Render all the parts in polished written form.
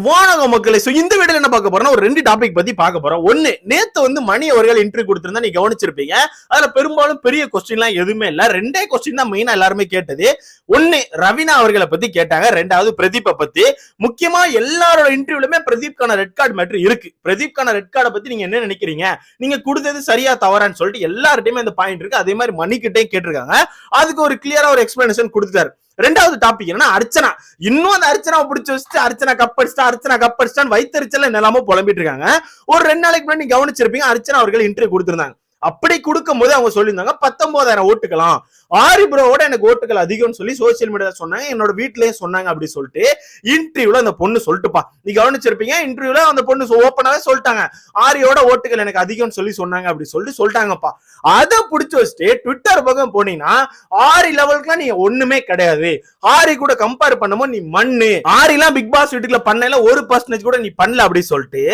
வானக மக்களை இந்த வீடியோல என்ன பார்க்க போறோம்னா ஒரு 2 டாபிக் பத்தி பார்க்க போறோம். ஒன்னு, நேத்து மணி அவர்கள் இன்டர்வியூ கொடுத்திருந்தா நீ கவனிச்சிருப்பீங்க. அதுல பெரும்பாலும் பெரிய கொஸ்டின்லாம் எதுவுமே இல்ல. 2 கொஸ்டின் தான் மெயினா எல்லாருமே கேட்டது. ஒன்னு, ரவீனா அவர்களை பத்தி கேட்டாங்க. 2வது பிரதீப்பை பத்தி. முக்கியமா எல்லாரோட இன்டர்வியூலுமே பிரதீப்கான ரெட் கார்டு மேட்டர் இருக்கு. பிரதீப்கான ரெட் கார்டை பத்தி நீங்க என்ன நினைக்கிறீங்க, நீங்க கொடுத்தது சரியா தவறான்னு சொல்லிட்டு எல்லார்ட்டையுமே இந்த பாயிண்ட் இருக்கு. அதே மாதிரி மணிக்கிட்டே கேட்டிருக்காங்க. அதுக்கு ஒரு கிளியரா ஒரு எக்ஸ்பிளனேஷன் கொடுத்தாரு. 2வது டாபிக் என்னன்னா அர்ச்சனா. இன்னும் அந்த அர்ச்சனாவை பிடிச்சி வச்சுட்டு அர்ச்சனா கப்படிச்சிட்டான்னு வைத்தறிச்சல என்னெல்லாமோ புலம்பிட்டு இருக்காங்க. ஒரு 2 நாளைக்கு முன்னாடி நீங்க கவனிச்சிருப்பீங்க, அர்ச்சனா அவர்கள் இன்டர்வியூ கொடுத்திருந்தாங்க. அப்படி கொடுக்கும் போது அவங்க சொல்லியிருந்தாங்க 19,000 ஓட்டுக்கலாம், ஆரி ப்ரோவோட எனக்கு ஓட்டுகள் அதிகம்னு சொல்லி சோசியல் மீடியால சொன்னாங்க, என்னோட வீட்லயே சொன்னாங்க அப்படி சொல்லிட்டு இன்டர்வியூல அந்த பொண்ணு சொல்லிட்டுப்பா. நீ கவனிச்சிருப்பீங்க, இன்டர்வியூல அந்த பொண்ணு ஓப்பனாவே சொல்லிட்டாங்க, ஆரியோட ஓட்டுகள் எனக்கு அதிகம்னு சொல்லி சொன்னாங்க அப்படி சொல்லிட்டு சொல்லிட்டாங்கப்பா. அதை பிடிச்சி வச்சுட்டு ட்விட்டர் பக்கம் போனீங்கன்னா ஆரி லெவலுக்குலாம் நீ ஒண்ணுமே கிடையாது, ஆரி கூட கம்பேர் பண்ணும்போது நீ மண்ணு, ஆரிலாம் பிக் பாஸ் வீட்டுக்குள்ள பண்ணல 1% கூட நீ பண்ணல அப்படி சொல்லிட்டு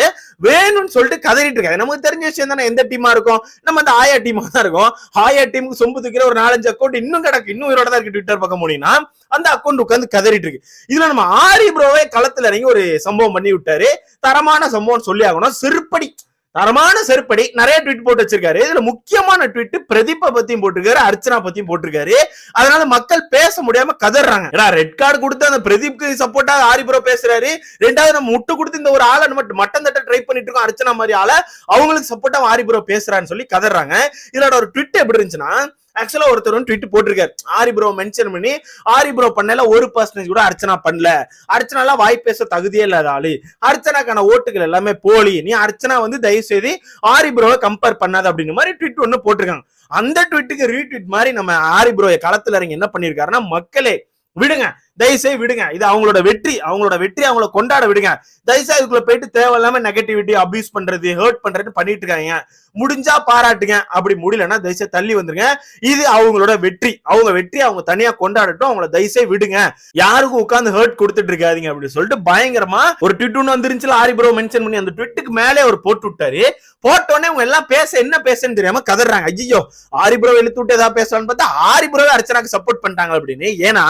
வேணும்னு சொல்லிட்டு கதறிட்டு இருக்காது. நமக்கு தெரிஞ்ச விஷயம் தானே, எந்த டீமா இருக்கும், நம்ம அந்த ஆயா டீமா தான் இருக்கும். ஆயா டீமுக்கு சொம்பு தூக்கிற ஒரு 4-5 அக்கௌண்ட் இன்னும் கிடக்கு, இன்னும் உயிரோட தான் இருக்கு. ட்விட்டர் பக்கம் போனீங்கன்னா அந்த அக்கௌண்ட் உட்கார்ந்து கதறிட்டு இருக்கு. இதுல நம்ம ஆரி ப்ரோவே களத்துல இறங்கி ஒரு சம்பவம் பண்ணி விட்டாரு. தரமான சம்பவம் சொல்லி ஆகணும். தரமான செருப்படி நிறைய ட்வீட் போட்டு வச்சிருக்காரு. இதுல முக்கியமான ட்வீட் பிரதீப்பை பத்தியும் போட்டிருக்காரு, அர்ச்சனா பத்தியும் போட்டிருக்காரு. அதனால மக்கள் பேச முடியாம கதறாங்க. ரெட் கார்டு கொடுத்து அந்த பிரதீப்க்கு சப்போர்ட்டா ஆரி ப்ரோ பேசுறாரு. 2வது நம்ம முட்டு கொடுத்து இந்த ஒரு ஆளை மட்டம் தட்ட ட்ரை பண்ணிட்டு இருக்கோம், அர்ச்சனா மாதிரி ஆள அவங்களுக்கு சப்போர்ட்டா ஆரி ப்ரோ பேசுறான்னு சொல்லி கதறாங்க. இதோட ஒரு ட்வீட் எப்படி இருந்துச்சுன்னா, ஆக்சுவலா ஒருத்தர் ட்வீட் போட்டிருக்காரு, ஆரி ப்ரோ மென்ஷன் பண்ணி, ஆரி ப்ரோ பண்ணல 1% கூட அர்ச்சனா பண்ணல, அர்ச்சனா வாய் பேச தகுதியே இல்லாத ஆளு, அர்ச்சனாக்கான ஓட்டுகள் எல்லாமே போலி, நீ அர்ச்சனா தயவு செய்து ஆரி ப்ரோவை கம்பேர் பண்ணாத அப்படின்னு மாதிரி ட்வீட் ஒண்ணு போட்டிருக்காங்க. அந்த ட்வீட்டுக்கு ரீட்வீட் மாதிரி நம்ம ஆரி ப்ரோ களத்துல இறங்கி என்ன பண்ணிருக்காருன்னா, மக்களே விடுங்க, தயவுசெய்து விடுங்க, இது அவங்களோட வெற்றி அவங்கள கொண்டாட விடுங்க, தயவுசெய்து இதுக்குள்ள போயிட்டு தேவையில்லாம நெகட்டிவிட்டி அபியூஸ் பண்றது ஹர்ட் பண்றது பண்ணிட்டு இருக்காங்க, முடிஞ்சா பாராட்டுங்க, அப்படி முடியலன்னா தயவுசெய்து தள்ளி வந்துருங்க, இது அவங்களோட வெற்றி, அவங்க தனியா கொண்டாடட்டும், அவங்கள தயவுசெய்து விடுங்க, யாருக்கும் உட்கார்ந்து ஹர்ட் கொடுத்துட்டு இருக்காதீங்க அப்படின்னு சொல்லிட்டு பயங்கரமா ஒரு ட்வீட் ஒன்று வந்துருந்துச்சு. ஆரி ப்ரோ மென்ஷன் பண்ணி அந்த ட்வீட்டுக்கு மேலே ஒரு போட்டு விட்டாரு. போட்டோன்னே அவங்க எல்லாம் என்ன பேசுன்னு தெரியாம கதறாங்க. ஐயோ, ஆரி ப்ரோ இழுத்து விட்டு ஏதாவது பேசலாம்னு பார்த்தா ஆரி ப்ரோவே அர்ச்சனாக்கு சப்போர்ட் பண்ணிட்டாங்க அப்படின்னு. ஏன்னா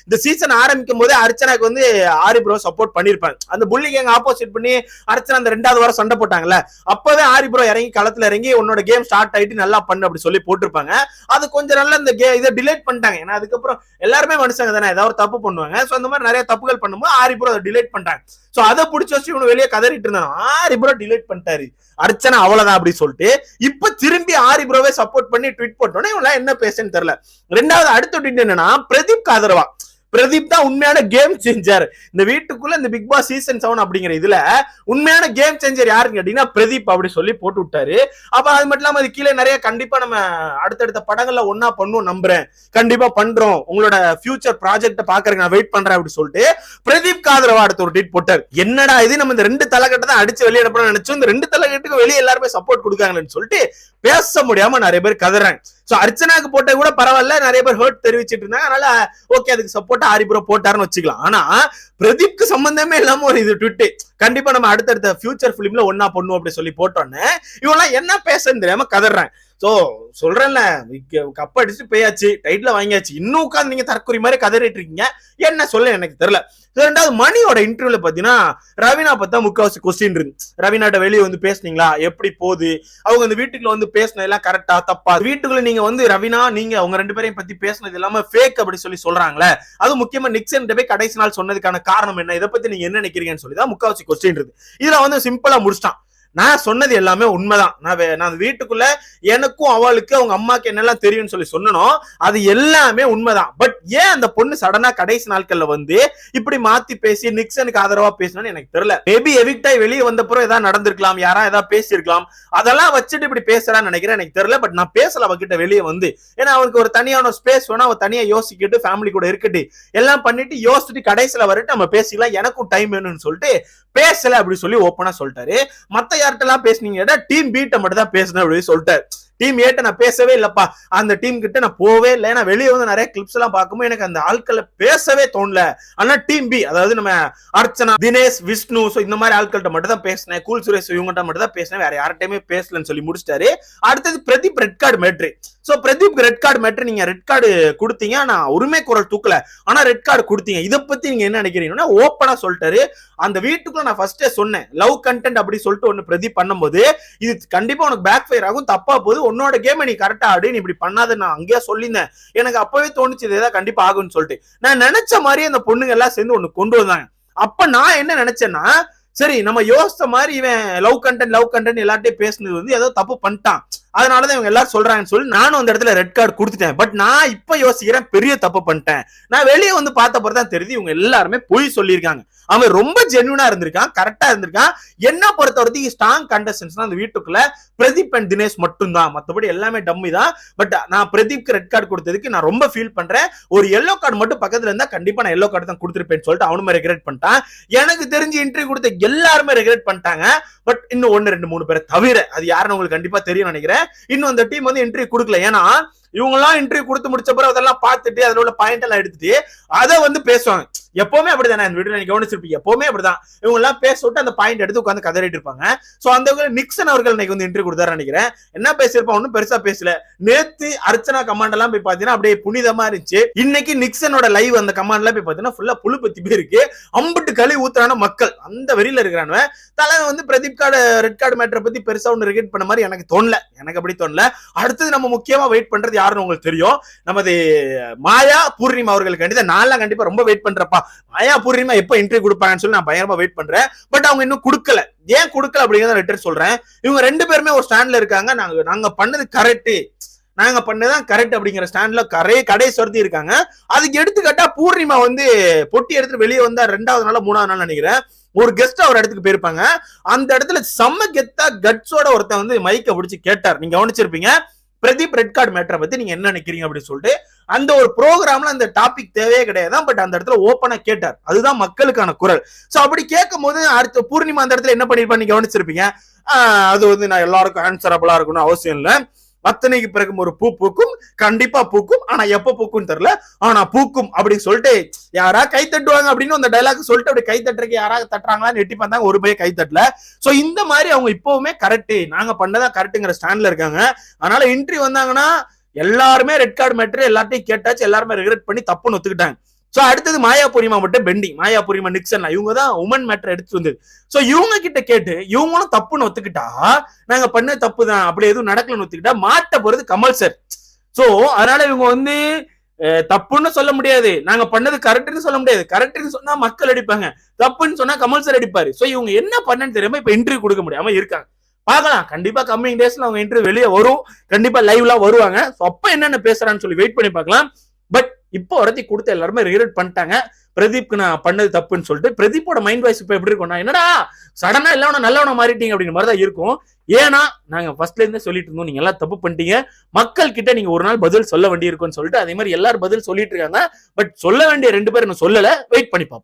இந்த சீசன் ஆரம்பிக்கும் போதே அர்ச்சனாக்கு ஆரி ப்ரோ சப்போர்ட் பண்ணிருப்பாங்க. அந்த புள்ளி கேங் ஆப்போசிட் பண்ணி அர்ச்சனா அந்த 2வது வாரம் சண்டை போட்டாங்கல்ல, அப்பவே ஆரி ப்ரோ இறங்கி களத்துல இறங்கி உன்னோட கேம் ஸ்டார்ட் ஆயிட்டு நல்லா பண்ணு அப்படி சொல்லி போட்டிருப்பாங்க. அது கொஞ்சம் நல்லா இந்த இதை டிலேட் பண்ணிட்டாங்க. ஏன்னா அதுக்கப்புறம் எல்லாருமே மனுஷங்க தானே, ஏதாவது தப்பு பண்ணுவாங்க. சோ அந்த மாதிரி நிறைய தப்புகள் பண்ணும்போது ஆரி ப்ரோ அதை டிலேட் பண்ணிட்டாங்க. சோ அதை பிடிச்சி வச்சு இவனு வெளியே கதறிட்டு இருந்தான், ஆரி ப்ரோ டிலேட் பண்ணிட்டாரு, அர்ச்சனா அவ்வளவுதான் அப்படி சொல்லிட்டு இப்ப திரும்பி ஆரி ப்ரோவே சப்போர்ட் பண்ணி ட்வீட் போட்டோன்னே இவங்க என்ன பேசுன்னு தெரியல. 2வது அடுத்த ட்வீட் என்னன்னா, பிரதீப் ஆதரவா, பிரதீப் தான் உண்மையான கேம் சேஞ்சர் இந்த வீட்டுக்குள்ள, இந்த பிக் பாஸ் சீசன் 7 அப்படிங்கிற இதுல உண்மையான கேம் சேஞ்சர் யாருன்னு கேட்டீங்கன்னா பிரதீப் அப்படி சொல்லி போட்டு விட்டாரு. அப்ப அது மட்டும் இல்லாம அது கீழே நிறைய கண்டிப்பா நம்ம அடுத்தடுத்த படங்கள்ல ஒன்னா பண்ணுவோம், நம்புறேன், கண்டிப்பா பண்றோம், உங்களோட ஃபியூச்சர் ப்ராஜெக்ட பாக்குறேன், நான் வெயிட் பண்றேன் அப்படி சொல்லிட்டு பிரதீப் ஆதரவா அடுத்த ஒரு ட்வீட் போட்டார். என்னடா இது, நம்ம இந்த 2 தலைக்கட்டை தான் அடிச்சு வெளியே அனுப்பணும்னு நினைச்சோம், இந்த 2 தலைக்கட்டுக்கு வெளியே எல்லாருமே சப்போர்ட் கொடுக்காங்கன்னு சொல்லிட்டு பேச முடியாம நிறைய பேர் கதறாங்க. சோ அர்ச்சனாக்கு போட்ட கூட பரவாயில்ல, நிறைய பேர் ஹர்ட் தெரிவிச்சிட்டு இருந்தாங்க, அதனால ஓகே அதுக்கு சப்போர்ட் ஆரி ப்ரோ போட்டாருன்னு வச்சுக்கலாம். ஆனா பிரதீப்க்கு சம்பந்தமே இல்லாம ஒரு இது ட்வீட், கண்டிப்பா நம்ம அடுத்தடுத்த ஃபியூச்சர் பிலிம்ல ஒன்னா பண்ணுவோம் அப்படி சொல்லி போட்டோன்னு இவெல்லாம் என்ன பேசுன்னு தெரியாம கதறாங்க. சோ சொல்றேன்ல, கப் அடிச்சு போயாச்சு, டைட்டில் வாங்கியாச்சு, இன்னும் உட்கார்ந்து நீங்க தற்கொலை மாதிரி கதறிட்டு இருக்கீங்க, என்ன சொல்ல எனக்கு தெரியல. 2வது மணியோட இன்டர்வியூல பாத்தீங்கன்னா ரவீனா பத்தா முக்காவாசி கொஸ்டின் இருக்கு. ரவீனாட்ட வெளியே பேசுனீங்களா, எப்படி போகுது, அவங்க அந்த வீட்டுக்குள்ள பேசினது எல்லாம் கரெக்டா தப்பா, வீட்டுக்குள்ள நீங்க ரவீனா நீங்க அவங்க 2 பேரையும் பத்தி பேசினது எல்லாமே ஃபேக் அப்படி சொல்லி சொல்றாங்களே, அது முக்கியமா நிக்சன் போய் கடைசி நாள் சொன்னதுக்கான காரணம் என்ன, இதை பத்தி நீங்க என்ன நினைக்கிறீங்கன்னு சொல்லி தான் முக்காவாசி கொஸ்டின் இருக்கு. இதுல சிம்பிளா முடிச்சிட்டான், நான் சொன்னது எல்லாமே உண்மைதான், நான் வீட்டுக்குள்ள எனக்கும் அவளுக்கு அவங்க அம்மாக்கு என்னெல்லாம் தெரியும்னு சொல்லி சொன்னனும் அது எல்லாமே உண்மைதான். பட் ஏன் அந்த பொண்ணு சடனா கடைசி நாட்கள்ல இப்படி மாத்தி பேசி நிக்சனுக்கு ஆதரவா பேசணும்னு எனக்கு தெரியல. மேபி எவிக்ட் ஆகி வெளியே வந்தப்பறம் ஏதாவது நடந்திருக்கலாம், யாரா ஏதாவது பேசியிருக்கலாம், அதெல்லாம் வச்சுட்டு இப்படி பேசுறான்னு நினைக்கிறேன், எனக்கு தெரியல. பட் நான் பேசல அவகிட்ட வெளியே ஏன்னா அவனுக்கு ஒரு தனியான ஸ்பேஸ் வேணும், அவன் தனியா யோசிக்கிட்டு ஃபேமிலி கூட இருக்கட்டு எல்லாம் பண்ணிட்டு யோசிச்சுட்டு கடைசியில வரட்டு நம்ம பேசிக்கலாம், எனக்கும் டைம் வேணும்னு சொல்லிட்டு பேசல அப்படி சொல்லி ஓப்பனா சொல்லிட்டாரு. மத்த யார்கிட்டலாம் பேசுனீங்க, டீம் பீட்ட மட்டும் தான் பேசினேன் அப்படின்னு சொல்லிட்டாரு. டீம் ஏட்ட நான் பேசவே இல்லப்பா, அந்த டீம் கிட்ட நான் போவே இல்லை, ஏன்னா வெளியே நிறைய கிளிப்ஸ் எல்லாம் பார்க்கும்போது எனக்கு அந்த ஆட்களை பேசவே தோணல. ஆனா டீம் பி, அதாவது நம்ம அர்ச்சனா, தினேஷ், விஷ்ணு, இந்த மாதிரி ஆட்கள்கிட்ட மட்டும் தான் பேசினேன், கூல் சுரேஷ் இவங்ககிட்ட மட்டும் தான் பேசினேன், வேற யார்கிட்டயுமே பேசலன்னு சொல்லி முடிச்சிட்டாரு. அடுத்தது Pradeep red card matter. So Pradeep red card matter, நீங்க ரெட் கார்டு கொடுத்தீங்க, நான் உரிமை குரல் தூக்கல, ஆனா ரெட் கார்டு கொடுத்தீங்க. இதை பத்தி நீங்க என்ன நினைக்கிறீங்கன்னா ஓப்பனா சொல்லிட்டாரு. அந்த வீட்டுக்குள்ள நான் ஃபர்ஸ்டே சொன்னேன், லவ் கண்டென்ட் அப்படி சொல்லிட்டு ஒன்னு பிரதீப் பண்ணும்போது இது கண்டிப்பா உனக்கு பேக் ஃபயர் ஆகும், தப்பா போகுது, உன்னோட கேம் நீ கரெக்டா ஆடு, நீ இப்படி பண்ணாத நான் அங்கேயே சொல்லியிருந்தேன். எனக்கு அப்பவே தோணுச்சு இதேதான் கண்டிப்பா ஆகும்னு சொல்லிட்டு. நான் நினைச்ச மாதிரியே அந்த பொண்ணுங்க எல்லாம் சேர்ந்து ஒண்ணு கொண்டு வந்தாங்க. அப்ப நான் என்ன நினைச்சேன்னா, சரி நம்ம யோசிச்ச மாதிரி இவன் லவ் கண்டென்ட் எல்லார்ட்டையும் பேசுனது வந்து ஏதோ தப்பு பண்ணிட்டான், அதனாலதான் இவங்க எல்லாரும் சொல்றாங்கன்னு சொல்லி நானும் அந்த இடத்துல ரெட் கார்டு கொடுத்துட்டேன். பட் நான் இப்ப யோசிக்கிறேன் பெரிய தப்பு பண்ணிட்டேன். நான் வெளியே வந்து பார்த்த பிறதான் தெரியுது இவங்க எல்லாருமே பொய் சொல்லியிருக்காங்க. அவன் ரொம்ப ஜென்யூனா இருந்திருக்கான், கரெக்டா இருந்திருக்கான். என்ன பொறுத்த வரைக்கும் ஸ்ட்ராங் கண்டஸ்டன்ஸ் அந்த வீட்டுக்குள்ள பிரதீப் அண்ட் தினேஷ் மட்டும் தான், மற்றபடி எல்லாமே டம்மி தான். பட் நான் பிரதீப்க்கு ரெட் கார்டு கொடுத்ததுக்கு நான் ரொம்ப ஃபீல் பண்றேன். ஒரு எல்லோ கார்டு மட்டும் பக்கத்துல இருந்தா கண்டிப்பா நான் எல்லோ கார்டு தான் கொடுத்துருப்பேன்னு சொல்லிட்டு அவனுமே ரெக்ரெட் பண்ணிட்டான். எனக்கு தெரிஞ்சு இன்டர்வியூ கொடுத்த எல்லாருமே ரெக்ரெட் பண்ணிட்டாங்க. பட் இன்னும் 1 2 3 பேரை தவிர, அது யாருன்னு உங்களுக்கு கண்டிப்பா தெரியும் நினைக்கிறேன். இன்னும் அந்த டீம் வந்து இன்டர்வியூ கொடுக்கல. ஏன்னா இவங்க எல்லாம் இன்டர்வியூ கொடுத்து முடிச்ச பிறகு அதெல்லாம் பார்த்துட்டு அதுல உள்ள பாயிண்ட் எல்லாம் எடுத்துட்டு அதை வந்து பேசுவாங்க. எப்பவுமே அப்படிதானே, இந்த வீடியோ நீங்க கவனிச்சிருப்பீங்க, எப்பவுமே அப்படிதான். இவங்க எல்லாம் பேச விட்டு அந்த பாயிண்ட் எடுத்து உட்காந்து கதறிட்டு இருப்பாங்க. சோ அந்த நிக்சன் அவர்கள் இன்னைக்கு வந்து இன்டர்வியூ கொடுத்தாரு நினைக்கிறேன். என்ன பேசியிருப்பா, ஒன்னும் பெருசா பேசல. நேத்து அர்ச்சனா கமாண்ட் எல்லாம் போய் பாத்தீங்கன்னா அப்படியே புனிதமா இருந்துச்சு. இன்னைக்கு நிக்சனோட லைவ் அந்த கமாண்ட் எல்லாம் போய் பாத்தீங்கன்னா ஃபுல்லா புழு பத்தி பேருக்கு அம்பிட்டு களி ஊத்துறான மக்கள் அந்த வெறியில இருக்கிறானு. தலைவன் வந்து பிரதீப் கார்டு ரெட் கார்டு மேட்டரை பத்தி பெருசா ஒன்று ரிகெட் பண்ண மாதிரி எனக்கு தோணல, எனக்கு அப்படி தோணல. அடுத்தது நம்ம முக்கியமா வெயிட் பண்றது யாருன்னு உங்களுக்கு தெரியும், நமது மாயா பூர்ணிமா அவர்களுக்கு. நான் கண்டிப்பா ரொம்ப வெயிட் பண்றப்பா, மாயா பூர்ணிமா எப்ப இன்டர்வியூ கொடுப்பாங்கன்னு சொல்லி நான் பயங்கரமா வெயிட் பண்றேன். பட் அவங்க இன்னும் கொடுக்கல. ஏன் கொடுக்கல அப்படிங்கிறத லெட்டர் சொல்றேன். இவங்க 2 பேருமே ஒரு ஸ்டாண்ட்ல இருக்காங்க, நாங்க பண்ணது கரெக்ட், நாங்க பண்ணதான் கரெக்ட் அப்படிங்கிற ஸ்டாண்ட்ல கடை சொருத்தி இருக்காங்க. அதுக்கு எடுத்துக்கிட்டா பூர்ணிமா வந்து பொட்டி எடுத்துட்டு வெளியே வந்தா 2வது நாள் 3வது நாள் நினைக்கிறேன் ஒரு கெஸ்ட் அவர் இடத்துக்கு போயிருப்பாங்க. அந்த இடத்துல செம்ம கெத்தா கட்ஸோட ஒருத்தன் வந்து மைக்க பிடிச்சு கேட்டார், நீங்க கவனிச்சிருப்பீங்க, பிரதீப் ரெட் கார்டு மேட்டரை பத்தி நீங்க என்ன நினைக்கிறீங்க அப்படின்னு சொல்லிட்டு. அந்த ஒரு ப்ரோக்ராம்ல அந்த டாபிக் தேவையே கிடையாது, பட் அந்த இடத்துல ஓப்பனா கேட்டார். அதுதான் மக்களுக்கான குரல். சோ அப்படி கேட்கும் போது அடுத்த பூர்ணிமா அந்த இடத்துல என்ன பண்ணிருப்பான்னு நீங்க கவனிச்சிருப்பீங்க. அது வந்து நான் எல்லாருக்கும் ஆன்சரபிளா இருக்கணும் அவசியம் இல்லை, அத்தனைக்கு பிறகு ஒரு பூ பூக்கும், கண்டிப்பா பூக்கும், ஆனா எப்ப பூக்கும் தெரியல, ஆனா பூக்கும் அப்படின்னு சொல்லிட்டு யாரா கை தட்டுவாங்க அப்படின்னு அந்த டைலாக் சொல்லிட்டு அப்படி கை தட்டுறதுக்கு யாராவது தட்டுறாங்களான்னு எட்டி பார்த்தாங்க, ஒரு பைய கை தட்டல. சோ இந்த மாதிரி அவங்க இப்பவுமே கரெக்ட், நாங்க பண்ணதான் கரெக்ட்ங்கிற ஸ்டாண்ட்ல இருக்காங்க. அதனால இன்டர்வியூ வந்தாங்கன்னா எல்லாருமே ரெட் கார்டு மேட்டர் எல்லார்ட்டையும் கேட்டாச்சு, எல்லாருமே ரெக்ரெட் பண்ணி தப்புன்னு ஒத்துக்கிட்டாங்க. சோ அடுத்தது மாயா பூர்ணிமா மட்டும் பெண்டிங். மாயா பூர்ணிமா நிக்சன் இவங்க தான் உமன் மேட்டர் எடுத்து வந்தது. சோ இவங்க கிட்ட கேட்டு இவங்களும் தப்புன்னு ஒத்துக்கிட்டா, நாங்க பண்ண தப்பு தான் அப்படி எதுவும் நடக்கலன்னு ஒத்துக்கிட்டா மாட்ட போறது கமல் சார். சோ அதனால இவங்க வந்து தப்புன்னு சொல்ல முடியாது, நாங்க பண்ணது கரெக்ட்னு சொல்ல முடியாது. கரெக்ட்னு சொன்னா மக்கள் அடிப்பாங்க, தப்புன்னு சொன்னா கமல் சார் அடிப்பாரு. சோ இவங்க என்ன பண்ணன்னு தெரியாம இப்ப இன்டர்வியூ கொடுக்க முடியாம இருக்காங்க. பார்க்கலாம், கண்டிப்பா கம்மிங் டேஸ்ல அவங்க இன்டர்வியூ வெளியே வரும், கண்டிப்பா லைவ்லாம் வருவாங்க. அப்ப என்னென்ன பேசுறான்னு சொல்லி வெயிட் பண்ணி பார்க்கலாம். பட் இப்போ வரத்தி கொடுத்த எல்லாருமே ரிக்ரெட் பண்ணிட்டாங்க, பிரதீப்க்கு நான் பண்ணது தப்புன்னு சொல்லிட்டு. பிரதீப்போட மைண்ட் வாய்ஸ் இப்ப எப்படி இருக்கும்னா, என்னடா சடனா எல்லாம் நல்லவன மாறிட்டீங்க அப்படிங்கிற மாதிரி தான் இருக்கும். ஏன்னா நாங்க ஃபர்ஸ்ட்ல இருந்தே சொல்லிட்டு இருந்தோம், நீங்க எல்லாம் தப்பு பண்ணிட்டீங்க, மக்கள் கிட்ட நீங்க ஒரு நாள் பதில் சொல்ல வேண்டி இருக்கும்னு சொல்லிட்டு. அதே மாதிரி எல்லாரும் பதில் சொல்லிட்டு இருக்காங்க. பட் சொல்ல வேண்டிய 2 பேர் இன்னும் சொல்லல, வெயிட் பண்ணி பார்ப்போம்.